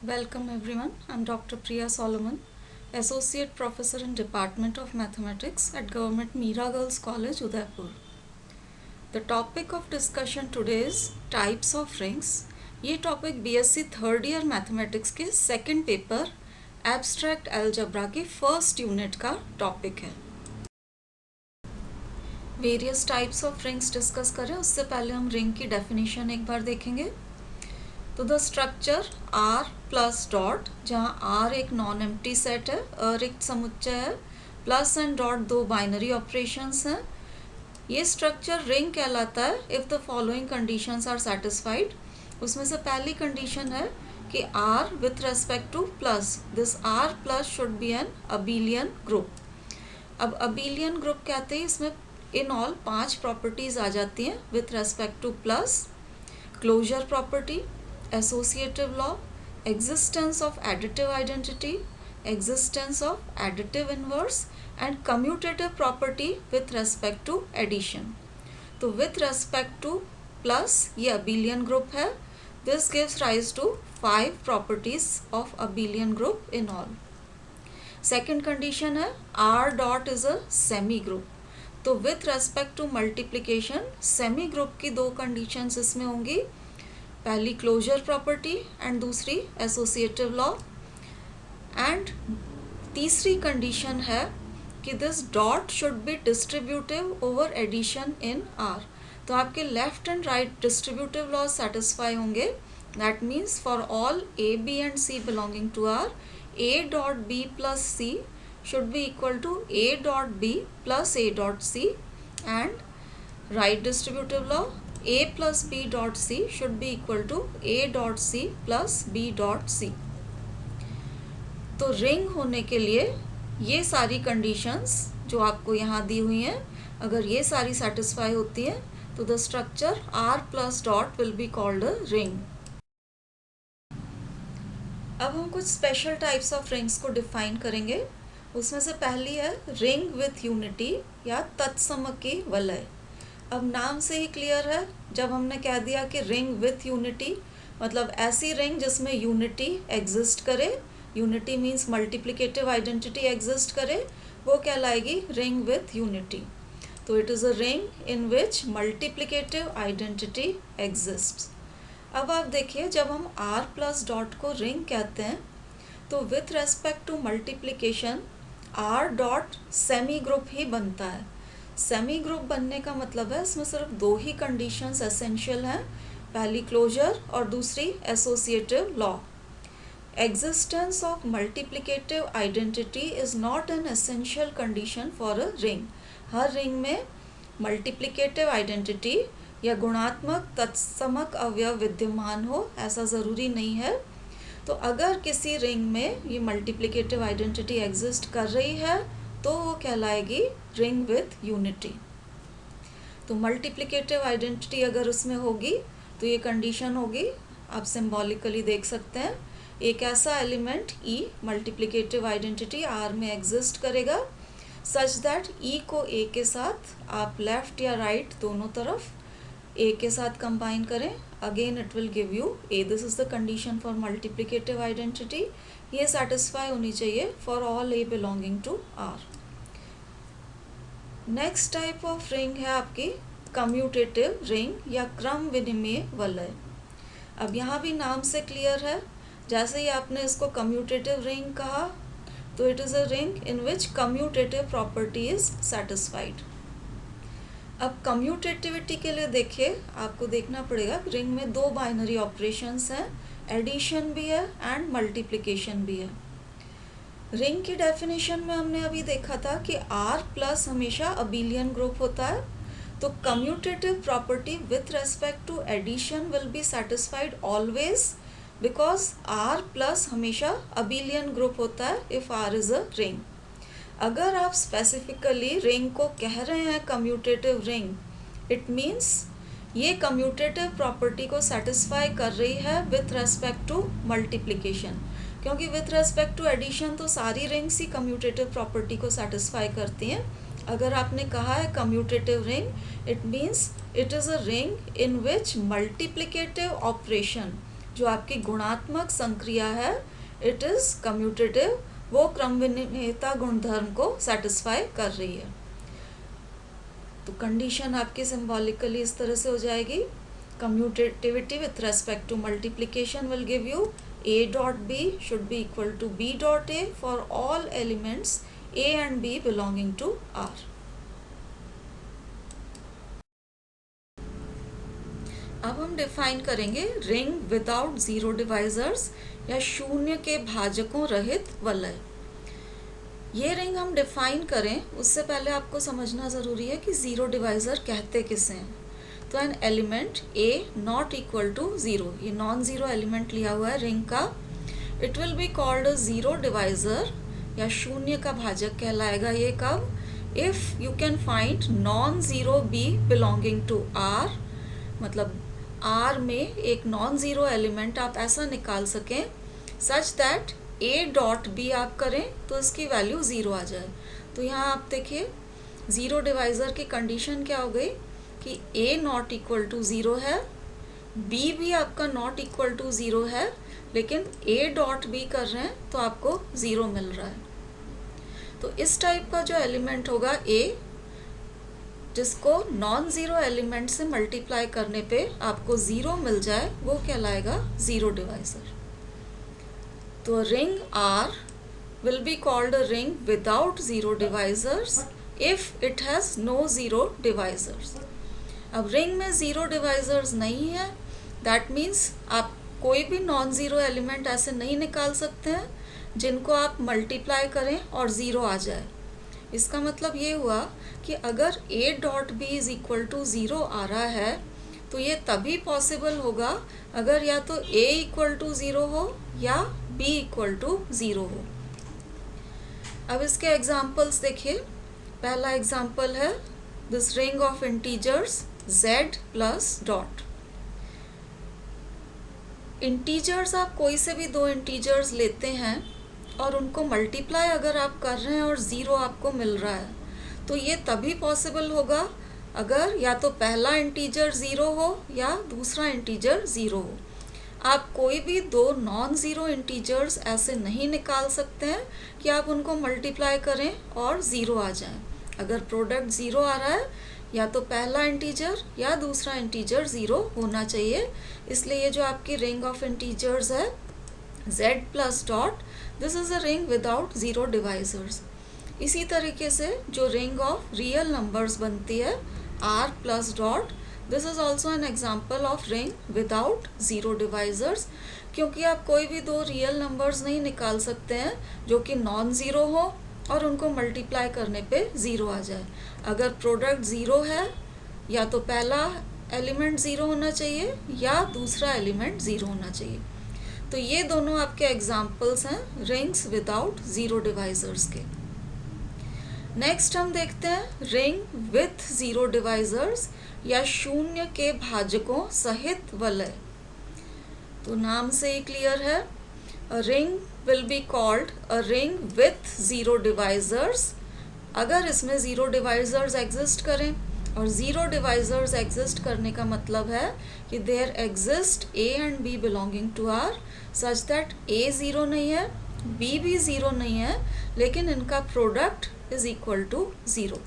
Welcome everyone. I'm Dr. Priya Solomon, Associate Professor in Department of Mathematics at Government Mira Girls College, Udaipur. The topic of discussion today is types of rings. ये topic BSc third year mathematics के second paper abstract algebra के first unit का topic है. Various types of rings discuss करें उससे पहले हम ring की डेफिनेशन एक बार देखेंगे. तो the structure R plus dot, जहाँ R एक नॉन एम्प्टी सेट है, अरिक्त समुच्चय है, प्लस एंड डॉट दो बाइनरी ऑपरेशंस हैं. ये स्ट्रक्चर रिंग कहलाता है if the following conditions are satisfied. उसमें से पहली कंडीशन है कि R with respect to plus, this R plus should be an abelian group. अब अबेलियन ग्रुप कहते हैं इसमें इन ऑल 5 प्रॉपर्टीज आ जाती हैं with respect to plus: closure property, associative law, existence of additive identity, existence of additive inverse and commutative property with respect to addition. तो with respect to plus ये abelian group है. This gives rise to 5 properties of abelian group in all. Second condition है R dot is a semi group. तो with respect to multiplication semi group की दो conditions इसमें होंगी. पहली closure property and दूसरी एसोसिएटिव लॉ. एंड तीसरी condition है कि this dot should be distributive over addition in R. तो आपके left and right distributive law satisfy होंगे. That means for all a b and c belonging to R, a dot b plus c should be equal to a dot b plus a dot c. And right distributive law, a plus b dot c should be equal to a dot c plus b dot c. तो ring होने के लिए ये सारी conditions जो आपको यहाँ दी हुई हैं, अगर ये सारी सेटिस्फाई होती हैं तो the structure R plus dot will be called a ring. अब हम कुछ स्पेशल टाइप्स ऑफ रिंग्स को डिफाइन करेंगे. उसमें से पहली है रिंग विथ यूनिटी या तत्समकी वलय. अब नाम से ही क्लियर है, जब हमने कह दिया कि रिंग विथ यूनिटी मतलब ऐसी रिंग जिसमें यूनिटी एग्जिस्ट करे, unity means multiplicative identity exist करे, वो कहलाएगी रिंग विथ यूनिटी. तो it is a ring in which multiplicative identity exist. अब आप देखिए, जब हम R प्लस डॉट को रिंग कहते हैं तो with respect to multiplication R dot semi group ही बनता है. सेमी ग्रुप बनने का मतलब है इसमें सिर्फ दो ही कंडीशंस एसेंशियल हैं, पहली क्लोजर और दूसरी associative law. Existence of multiplicative identity is not an essential condition for a ring. Her ring में मल्टीप्लिकेटिव आइडेंटिटी या गुणात्मक तत्समक अवयव विद्यमान हो ऐसा ज़रूरी नहीं है. तो अगर किसी रिंग में ये मल्टीप्लिकेटिव आइडेंटिटी एग्जिस्ट कर रही है तो वो कहलाएगी रिंग विथ यूनिटी. तो मल्टीप्लिकेटिव आइडेंटिटी अगर उसमें होगी तो ये कंडीशन होगी, आप सिंबॉलिकली देख सकते हैं, एक ऐसा element E multiplicative identity R में एग्जिस्ट करेगा सच दैट E को A के साथ आप लेफ्ट या राइट दोनों तरफ A के साथ कंबाइन करें, again it will give you A. This is the condition for multiplicative identity. ये सेटिस्फाई होनी चाहिए for all A belonging to R. Next type of ring है आपकी कम्यूटेटिव रिंग या क्रम विनिमेय वलय. अब यहाँ भी नाम से क्लियर है, जैसे ही आपने इसको कम्यूटेटिव रिंग कहा तो it is a ring in which commutative property is satisfied. अब कम्यूटेटिविटी के लिए देखिए, आपको देखना पड़ेगा रिंग में दो बाइनरी ऑपरेशंस हैं, एडिशन भी है एंड मल्टीप्लिकेशन भी है. रिंग की डेफिनेशन में हमने अभी देखा था कि R प्लस हमेशा अबेलियन ग्रुप होता है. तो commutative property with respect to addition will be satisfied always because R plus हमेशा अबेलियन ग्रुप होता है if R is a ring. अगर आप स्पेसिफिकली रिंग को कह रहे हैं कम्यूटेटिव रिंग, इट मीन्स ये कम्यूटेटिव प्रॉपर्टी को सेटिस्फाई कर रही है विथ रेस्पेक्ट टू मल्टीप्लिकेशन, क्योंकि विथ रेस्पेक्ट टू एडिशन तो सारी रिंग्स ही कम्यूटेटिव प्रॉपर्टी को सेटिस्फाई करती हैं. अगर आपने कहा है commutative ring, it means it is a ring in which multiplicative operation जो आपकी गुणात्मक संक्रिया है इट इज कम्यूटेटिव, वो क्रम विनिमेयता गुणधर्म को सेटिस्फाई कर रही है। तो कंडीशन आपकी सिंबॉलिकली इस तरह से हो जाएगी, commutativity with respect to multiplication will give you a dot b should be equal to b dot a for all elements a and b belonging to R। अब हम डिफाइन करेंगे रिंग विदाउट जीरो डिवाइजर्स या शून्य के भाजकों रहित वलय। ये ring हम डिफाइन करें उससे पहले आपको समझना ज़रूरी है कि ज़ीरो डिवाइज़र कहते किसे हैं। तो an element a not equal to zero, ये नॉन ज़ीरो एलिमेंट लिया हुआ है रिंग का, it will be called a zero divisor या शून्य का भाजक कहलाएगा। ये कब? If you can find non zero b belonging to R, मतलब R में एक नॉन ज़ीरो एलिमेंट आप ऐसा निकाल सकें सच दैट a डॉट b आप करें तो इसकी वैल्यू ज़ीरो आ जाए। तो यहाँ आप देखिए ज़ीरो डिवाइज़र की कंडीशन क्या हो गई कि a not equal to zero है, b भी आपका नॉट इक्वल टू ज़ीरो है, लेकिन a डॉट b कर रहे हैं तो आपको ज़ीरो मिल रहा है। तो इस टाइप का जो एलिमेंट होगा a, जिसको नॉन ज़ीरो एलिमेंट से मल्टीप्लाई करने पे आपको ज़ीरो मिल जाए, वो कहलाएगा ज़ीरो डिवाइज़र। तो ring R will be called a ring without zero divisors if it has no zero divisors। अब रिंग में ज़ीरो डिवाइजर्स नहीं है, दैट मीन्स आप कोई भी नॉन ज़ीरो एलिमेंट ऐसे नहीं निकाल सकते हैं जिनको आप मल्टीप्लाई करें और ज़ीरो आ जाए। इसका मतलब ये हुआ कि अगर a dot b is equal to zero आ रहा है तो ये तभी पॉसिबल होगा अगर या तो a इक्वल टू ज़ीरो हो या b इक्वल टू ज़ीरो हो। अब इसके एग्जाम्पल्स देखिए। पहला एग्जाम्पल है this ring of integers z plus dot. Integers आप कोई से भी दो इंटीजर्स लेते हैं और उनको मल्टीप्लाई अगर आप कर रहे हैं और ज़ीरो आपको मिल रहा है, तो ये तभी पॉसिबल होगा अगर या तो पहला इंटीजर ज़ीरो हो या दूसरा इंटीजर ज़ीरो हो। आप कोई भी दो नॉन ज़ीरो इंटीजर्स ऐसे नहीं निकाल सकते हैं कि आप उनको मल्टीप्लाई करें और ज़ीरो आ जाए। अगर प्रोडक्ट ज़ीरो आ रहा है या तो पहला इंटीजर या दूसरा इंटीजर ज़ीरो होना चाहिए। इसलिए ये जो आपकी रिंग ऑफ इंटीजर्स है z plus dot, this is a ring without zero divisors. इसी तरीके से जो रिंग ऑफ रियल नंबर्स बनती है r plus dot, this is also an example of ring without zero divisors, क्योंकि आप कोई भी दो रियल नंबर्स नहीं निकाल सकते हैं जो कि नॉन ज़ीरो हो और उनको मल्टीप्लाई करने पे ज़ीरो आ जाए। अगर प्रोडक्ट ज़ीरो है या तो पहला एलिमेंट ज़ीरो होना चाहिए या दूसरा एलिमेंट ज़ीरो होना चाहिए। तो ये दोनों आपके एग्जाम्पल्स हैं रिंग्स विदाउट ज़ीरो डिवाइजर्स के। नेक्स्ट हम देखते हैं रिंग विथ ज़ीरो डिवाइजर्स या शून्य के भाजकों सहित वलय। तो नाम से ही क्लियर है, a ring will be called a ring with zero divisors अगर इसमें ज़ीरो डिवाइजर्स एग्जिस्ट करें। और ज़ीरो डिवाइजर्स एग्जिस्ट करने का मतलब है कि there exist a and b belonging to R such that a zero नहीं है, b भी ज़ीरो नहीं है, लेकिन इनका product is equal to zero.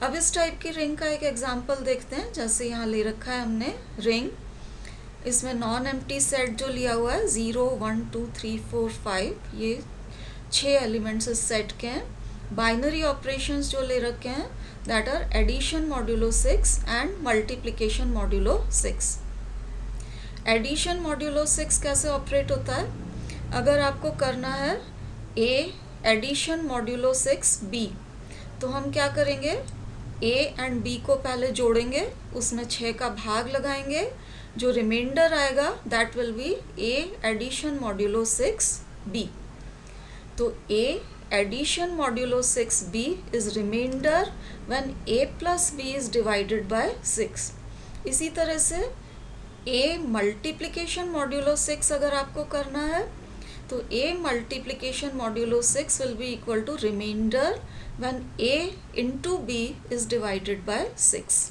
अब इस टाइप की रिंग का एक एग्जांपल देखते हैं। जैसे यहाँ ले रखा है हमने रिंग, इसमें नॉन एम्प्टी सेट जो लिया हुआ है 0 1 2 3 4 5, ये 6 एलिमेंट्स इस सेट के हैं। बाइनरी ऑपरेशंस जो ले रखे हैं that are addition modulo 6 and multiplication modulo 6। Addition modulo 6 कैसे ऑपरेट होता है? अगर आपको करना है a एडिशन मॉड्यूलो 6 b, तो हम क्या करेंगे, a एंड b को पहले जोड़ेंगे, उसमें 6 का भाग लगाएंगे, जो रिमाइंडर आएगा that will be a addition modulo 6 b। तो a addition modulo 6 b is remainder when a plus b is divided by 6। इसी तरह से a मल्टीप्लिकेशन मॉड्यूलो 6 अगर आपको करना है तो a multiplication modulo 6 will be equal to remainder when a into b is divided by 6।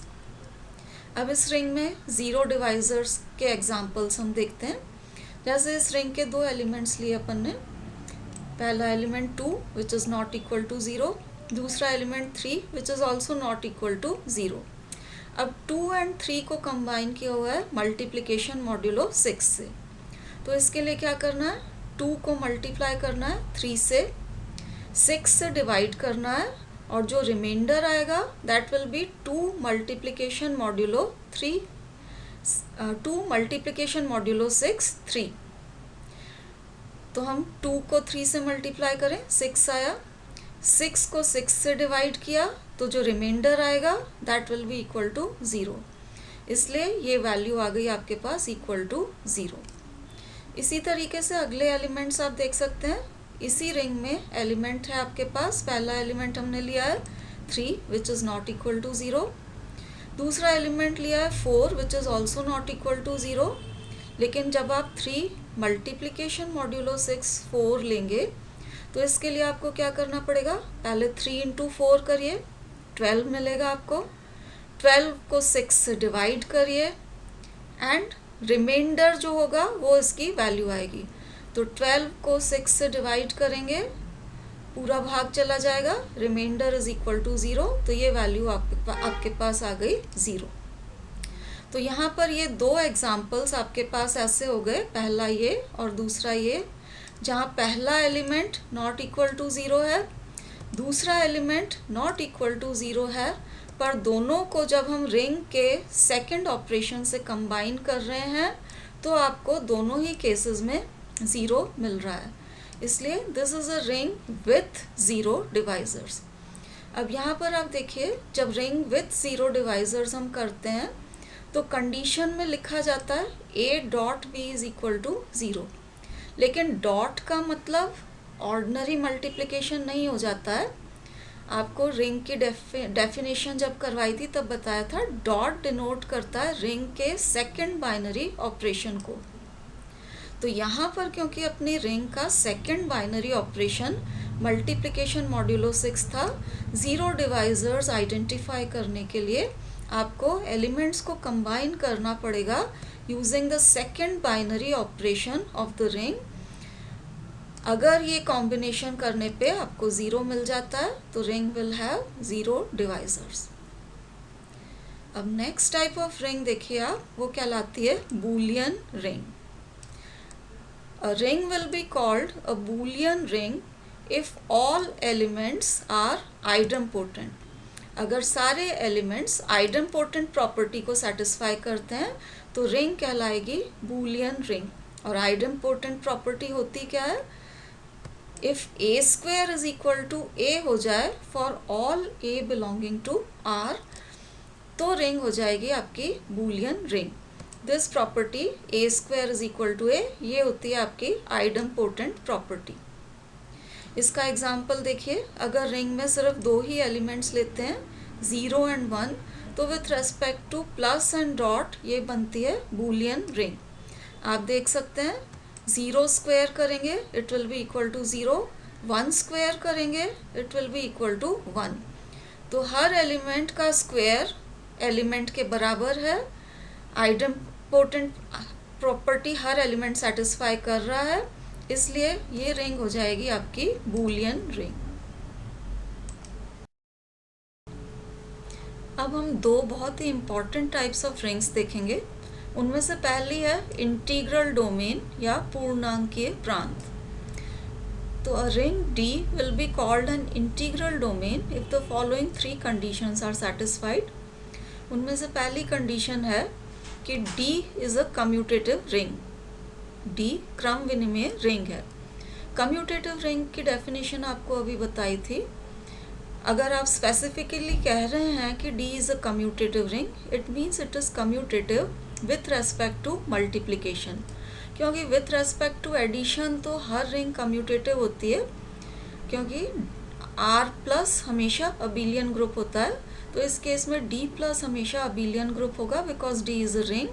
अब इस रिंग में ज़ीरो डिवाइजर्स के एग्जांपल्स हम देखते हैं। जैसे इस रिंग के दो एलिमेंट्स लिए अपन ने, पहला element 2 which is not equal to 0, दूसरा element 3 which is also not equal to 0। अब 2 एंड 3 को कंबाइन किया हुआ है मल्टीप्लिकेशन मॉड्यूलो 6 से। तो इसके लिए क्या करना है, 2 को मल्टीप्लाई करना है 3 से, 6 से डिवाइड करना है, और जो रिमाइंडर आएगा that will B 2 multiplication modulo 3, 2 multiplication modulo 6 3। तो हम 2 को 3 से मल्टीप्लाई करें, 6 आया, 6 को 6 से डिवाइड किया तो जो रिमाइंडर आएगा that will be equal to 0, इसलिए ये वैल्यू आ गई आपके पास इक्वल टू 0। इसी तरीके से अगले एलिमेंट्स आप देख सकते हैं। इसी रिंग में एलिमेंट है आपके पास, पहला एलिमेंट हमने लिया है 3 which is not equal to 0, दूसरा एलिमेंट लिया है 4 which is also not equal to 0। लेकिन जब आप 3 मल्टीप्लिकेशन मॉड्यूलो 6 4 लेंगे तो इसके लिए आपको क्या करना पड़ेगा, पहले 3 इंटू 4 करिए, 12 मिलेगा आपको, 12 को 6 से डिवाइड करिए एंड रिमाइंडर जो होगा वो इसकी वैल्यू आएगी। तो 12 को 6 से डिवाइड करेंगे, पूरा भाग चला जाएगा, रिमाइंडर इज इक्वल टू 0, तो ये वैल्यू आपके पास आ गई 0। तो यहाँ पर ये दो एग्जाम्पल्स आपके पास ऐसे हो गए, पहला ये और दूसरा ये, जहाँ पहला एलिमेंट नॉट इक्वल टू 0 है, दूसरा एलिमेंट नॉट इक्वल टू 0 है, पर दोनों को जब हम रिंग के सेकंड ऑपरेशन से कंबाइन कर रहे हैं तो आपको दोनों ही केसेस में 0 मिल रहा है, इसलिए this is a ring with 0 divisors. अब यहाँ पर आप देखिए, जब रिंग विथ 0 डिवाइजर्स हम करते हैं तो कंडीशन में लिखा जाता है a dot b is equal to 0, लेकिन डॉट का मतलब ऑर्डिनरी मल्टीप्लिकेशन नहीं हो जाता है। आपको रिंग की डेफिनेशन जब करवाई थी तब बताया था, डॉट डिनोट करता है रिंग के सेकंड बाइनरी ऑपरेशन को। तो यहाँ पर क्योंकि अपनी रिंग का second binary operation multiplication modulo 6 था, 0 डिवाइजर्स आइडेंटिफाई करने के लिए आपको एलिमेंट्स को कंबाइन करना पड़ेगा using the second binary operation of the ring. अगर ये कॉम्बिनेशन करने पे आपको 0 मिल जाता है तो रिंग विल हैव 0 डिवाइजर्स। अब नेक्स्ट टाइप ऑफ रिंग देखिए आप, वो कहलाती है Boolean ring. A ring will be called a Boolean ring if all elements are idempotent. अगर सारे एलिमेंट्स आइडेम्पोटेंट प्रॉपर्टी को सेटिस्फाई करते हैं तो रिंग कहलाएगी बूलियन रिंग। और आइडेम्पोटेंट प्रॉपर्टी होती क्या है, if a square is equal to a हो जाए for all a belonging to r, तो रिंग हो जाएगी आपकी Boolean ring. This property a square is equal to a, ये होती है आपकी आइडेम्पोटेंट प्रॉपर्टी। इसका एग्जाम्पल देखिए, अगर रिंग में सिर्फ दो ही एलिमेंट्स लेते हैं 0 एंड 1, तो with respect to plus and dot ये बनती है बूलियन रिंग। आप देख सकते हैं 0 स्क्वायर करेंगे it will be equal to 0, 1 square करेंगे it will be equal to 1। तो हर एलिमेंट का स्क्वायर एलिमेंट के बराबर है, आइडेम्पोटेंट प्रॉपर्टी हर एलिमेंट सेटिस्फाई कर रहा है, इसलिए ये रिंग हो जाएगी आपकी बूलियन रिंग। अब हम दो बहुत ही इंपॉर्टेंट टाइप्स ऑफ रिंग्स देखेंगे। उनमें से पहली है इंटीग्रल डोमेन या पूर्णांकीय प्रांत। तो a ring D will be called an integral domain if the following 3 conditions are satisfied. उनमें से पहली कंडीशन है कि D is a commutative ring. D क्रम विनिमेय रिंग है। कम्यूटेटिव रिंग की डेफिनेशन आपको अभी बताई थी। अगर आप स्पेसिफिकली कह रहे हैं कि D is a commutative ring, it means it is commutative with respect to multiplication, क्योंकि विथ रेस्पेक्ट टू एडिशन तो हर रिंग कम्यूटेटिव होती है, क्योंकि R प्लस हमेशा अबिलियन ग्रुप होता है। तो इस केस में D प्लस हमेशा अबिलियन ग्रुप होगा because D is a ring.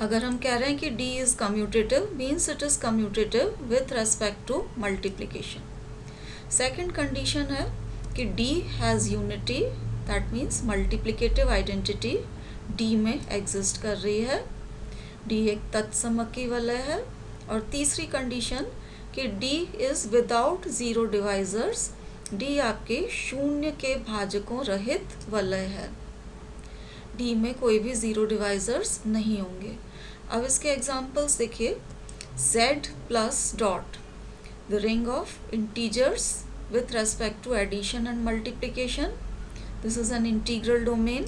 अगर हम कह रहे हैं कि D is commutative means it is commutative with respect to multiplication. Second condition है कि D has unity, that means multiplicative identity D में एग्जिस्ट कर रही है, डी एक तत्समकी वलय है। और तीसरी कंडीशन कि D is without zero divisors, D आपके शून्य के भाजकों रहित वलय है, डी में कोई भी जीरो डिवाइजर्स नहीं होंगे। अब इसके एग्जांपल्स देखिए, z plus dot, the ring of integers with respect to addition and multiplication, this is an integral domain.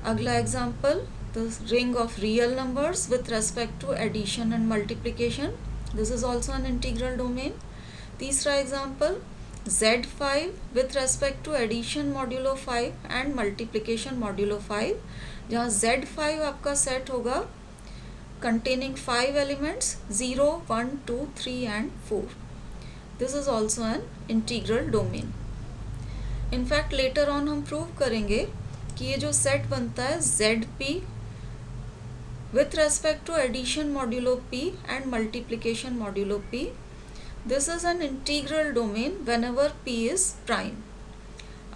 अगला example, the ring of real numbers with respect to addition and multiplication, this is also an integral domain. तीसरा example, z5 with respect to addition modulo 5 and multiplication modulo 5, जहाँ z5 आपका set होगा containing 5 elements 0, 1, 2, 3 and 4. This is also an integral domain. In fact later on हम prove करेंगे कि ये जो set बनता है ZP with respect to addition modulo P and multiplication modulo P, this is an integral domain whenever P is prime.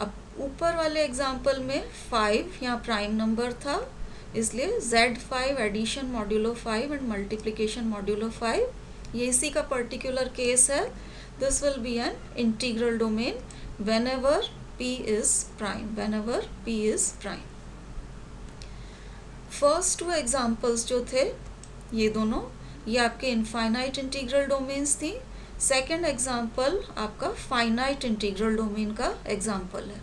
अब ऊपर वाले एग्जाम्पल में 5 यहाँ प्राइम नंबर था, इसलिए Z5 addition modulo 5 and multiplication modulo 5, ये इसी का पर्टिकुलर केस है. This will be an integral domain whenever P is prime, whenever P is prime. First two examples जो थे ये दोनों, ये आपके इनफाइनाइट इंटीग्रल डोमेन्स थी. सेकेंड एग्जाम्पल आपका फाइनाइट इंटीग्रल डोमेन का एग्जाम्पल है.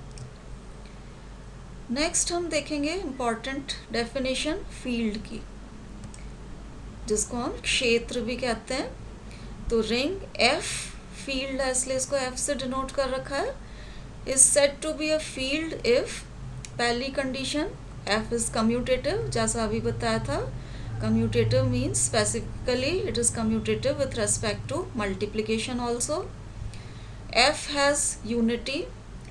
नेक्स्ट हम देखेंगे इम्पॉर्टेंट डेफिनेशन फील्ड की, जिसको हम क्षेत्र भी कहते हैं. तो रिंग F फील्ड है, इसलिए इसको F से डिनोट कर रखा है. Is said to be a field if, पहली कंडीशन F इज कम्यूटेटिव, जैसा अभी बताया था. Commutative means specifically it is commutative with respect to multiplication also. F has unity,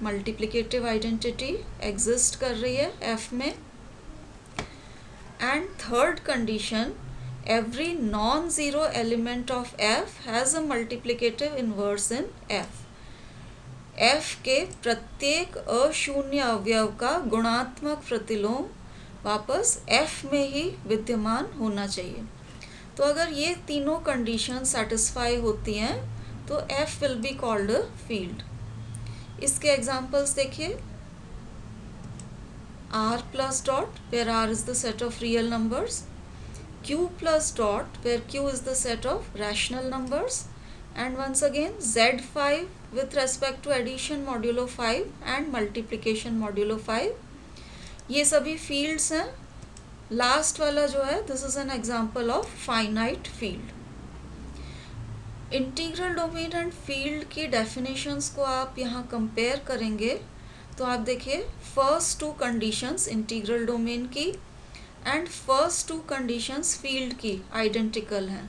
multiplicative identity exist कर रही है F में. And third condition, every non-zero element of F has a multiplicative inverse in F. F के प्रत्येक अशून्य अवयव का गुणात्मक प्रतिलोम वापस F में ही विद्यमान होना चाहिए. तो अगर ये तीनों कंडीशन सेटिस्फाई होती हैं तो F will be called a field. इसके एग्जांपल्स देखिए, R plus dot where R is the set of real numbers, Q plus dot where Q is the set of rational numbers, and once again Z5 with respect to addition modulo 5 and multiplication modulo 5, ये सभी fields हैं. Last वाला जो है this is an example of finite field. Integral domain and field की definitions को आप यहाँ कंपेयर करेंगे तो आप देखिए, first two conditions integral domain की and first two conditions field की आइडेंटिकल हैं.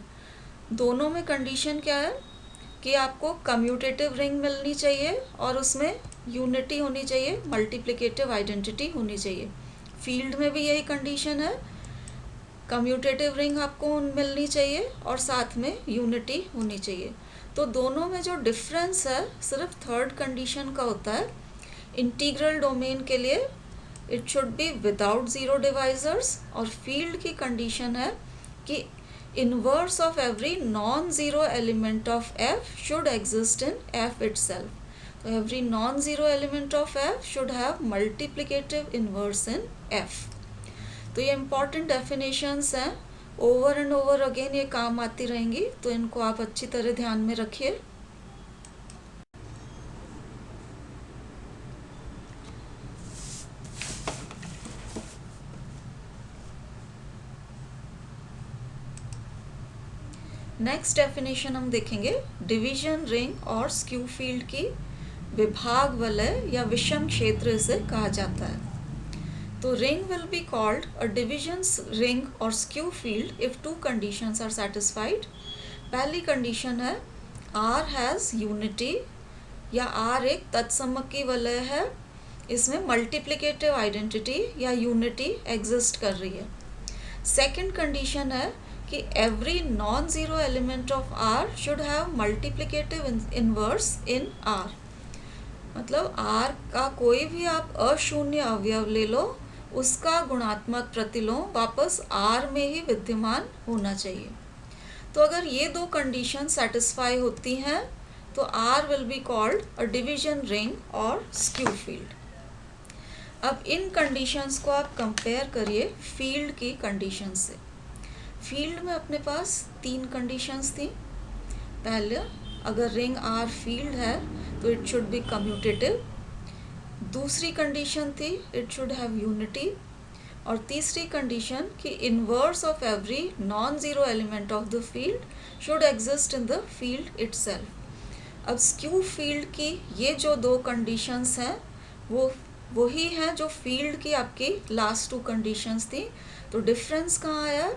दोनों में कंडीशन क्या है कि आपको कम्यूटेटिव रिंग मिलनी चाहिए और उसमें यूनिटी होनी चाहिए, मल्टीप्लिकेटिव आइडेंटिटी होनी चाहिए. फील्ड में भी यही कंडीशन है, कम्यूटेटिव रिंग आपको मिलनी चाहिए और साथ में यूनिटी होनी चाहिए. तो दोनों में जो डिफरेंस है सिर्फ थर्ड कंडीशन का होता है. इंटीग्रल डोमेन के लिए it should be without zero divisors, और फील्ड की कंडीशन है कि inverse of every non zero element of F should exist in F itself. तो every non zero element of F should have multiplicative inverse in F. तो ये important definitions हैं, over and over again ये काम आती रहेंगी, तो इनको आप अच्छी तरह ध्यान में रखिए. नेक्स्ट डेफिनेशन हम देखेंगे डिवीजन रिंग और स्क्यू फील्ड की. विभाग वलय या विषम क्षेत्र इसे कहा जाता है. तो ring will be called a division ring और skew field if two conditions are satisfied. पहली कंडीशन है R हैज़ यूनिटी, या R एक तत्समकी वलय है, इसमें मल्टीप्लिकेटिव आइडेंटिटी या यूनिटी एग्जिस्ट कर रही है. सेकेंड कंडीशन है कि every non zero element of R should have multiplicative inverse in R. मतलब R का कोई भी आप अशून्य अवयव ले लो, उसका गुणात्मक प्रतिलोम वापस R में ही विद्यमान होना चाहिए। तो अगर ये दो कंडीशन सेटिस्फाई होती हैं तो R will be called a division ring और स्क्यू फील्ड। अब इन कंडीशंस को आप कंपेयर करिए फील्ड की कंडीशन से। फील्ड में अपने पास 3 कंडीशंस थी। पहले, अगर रिंग R फील्ड है तो इट शुड बी कम्यूटेटिव। दूसरी कंडीशन थी इट शुड हैव यूनिटी। और तीसरी कंडीशन कि inverse of every non zero element of the field should exist in the field itself. अब स्क्यू फील्ड की ये जो 2 कंडीशंस हैं वो वही हैं जो फील्ड की आपकी लास्ट 2 कंडीशंस थी। तो डिफरेंस कहाँ आया?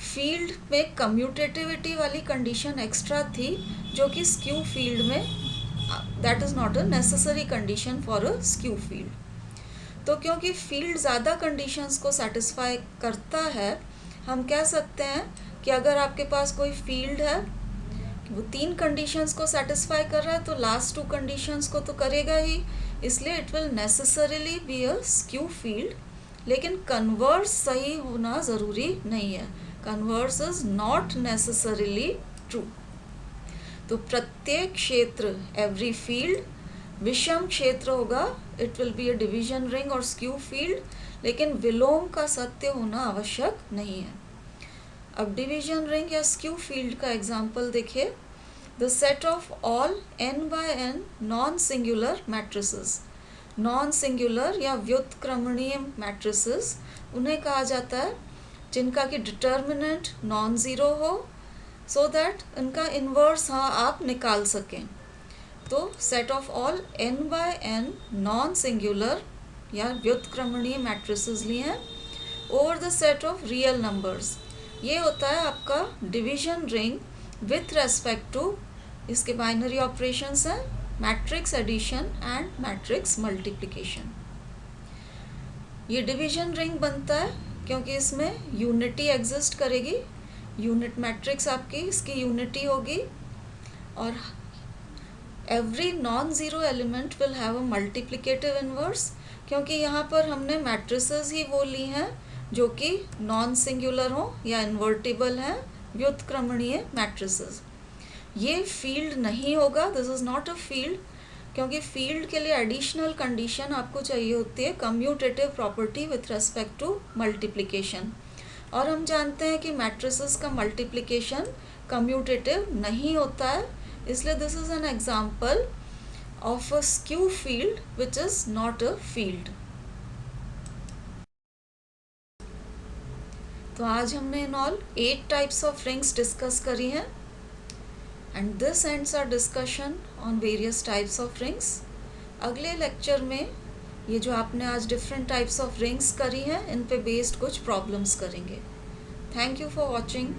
फील्ड में कम्यूटेटिविटी वाली कंडीशन एक्स्ट्रा थी जो कि स्क्यू फील्ड में that is not a necessary condition for a skew field. तो क्योंकि फील्ड ज़्यादा कंडीशंस को सेटिस्फाई करता है, हम कह सकते हैं कि अगर आपके पास कोई फील्ड है वो 3 कंडीशंस को सेटिस्फाई कर रहा है तो लास्ट 2 कंडीशंस को तो करेगा ही, इसलिए it will necessarily be a skew field. लेकिन कन्वर्स सही होना ज़रूरी नहीं है। Converse is not necessarily true. तो प्रत्येक क्षेत्र एवरी फील्ड विषम क्षेत्र होगा, it will be a division ring और स्क्यू फील्ड, लेकिन विलोम का सत्य होना आवश्यक नहीं है। अब डिवीजन रिंग या स्क्यू फील्ड का एग्जाम्पल देखिए। The set of all n by n non singular matrices. Non singular या व्युत्क्रमणीय मैट्रिसेस उन्हें कहा जाता है जिनका कि डिटर्मिनेंट नॉन ज़ीरो हो, सो दैट इनका इन्वर्स आप निकाल सकें। तो set of all n by n non singular या व्युत्क्रमणीय मैट्रिसेस लिए हैं over the set of real numbers. ये होता है आपका division ring with respect to इसके बाइनरी ऑपरेशंस हैं matrix addition and matrix multiplication. ये डिवीजन रिंग बनता है क्योंकि इसमें यूनिटी एग्जिस्ट करेगी, यूनिट मैट्रिक्स आपकी इसकी यूनिटी होगी, और every non zero element will have a multiplicative inverse, क्योंकि यहाँ पर हमने मैट्रिसेस ही वो ली हैं जो कि नॉन सिंगुलर हो या इन्वर्टिबल हैं, व्युत्क्रमणीय मैट्रिसेस। ये फील्ड नहीं होगा, this is not a field, क्योंकि फील्ड के लिए एडिशनल कंडीशन आपको चाहिए होती है commutative property with respect to multiplication, और हम जानते हैं कि मैट्रिसेस का मल्टीप्लिकेशन कम्यूटेटिव नहीं होता है, इसलिए this is an example of a skew field which is not a field. तो आज हमने इन all 8 types of rings discuss करी हैं, and this ends our discussion on various types of rings. अगले लेक्चर में ये जो आपने आज डिफरेंट टाइप्स ऑफ रिंग्स करी हैं इन पे बेस्ड कुछ प्रॉब्लम्स करेंगे। Thank you for watching.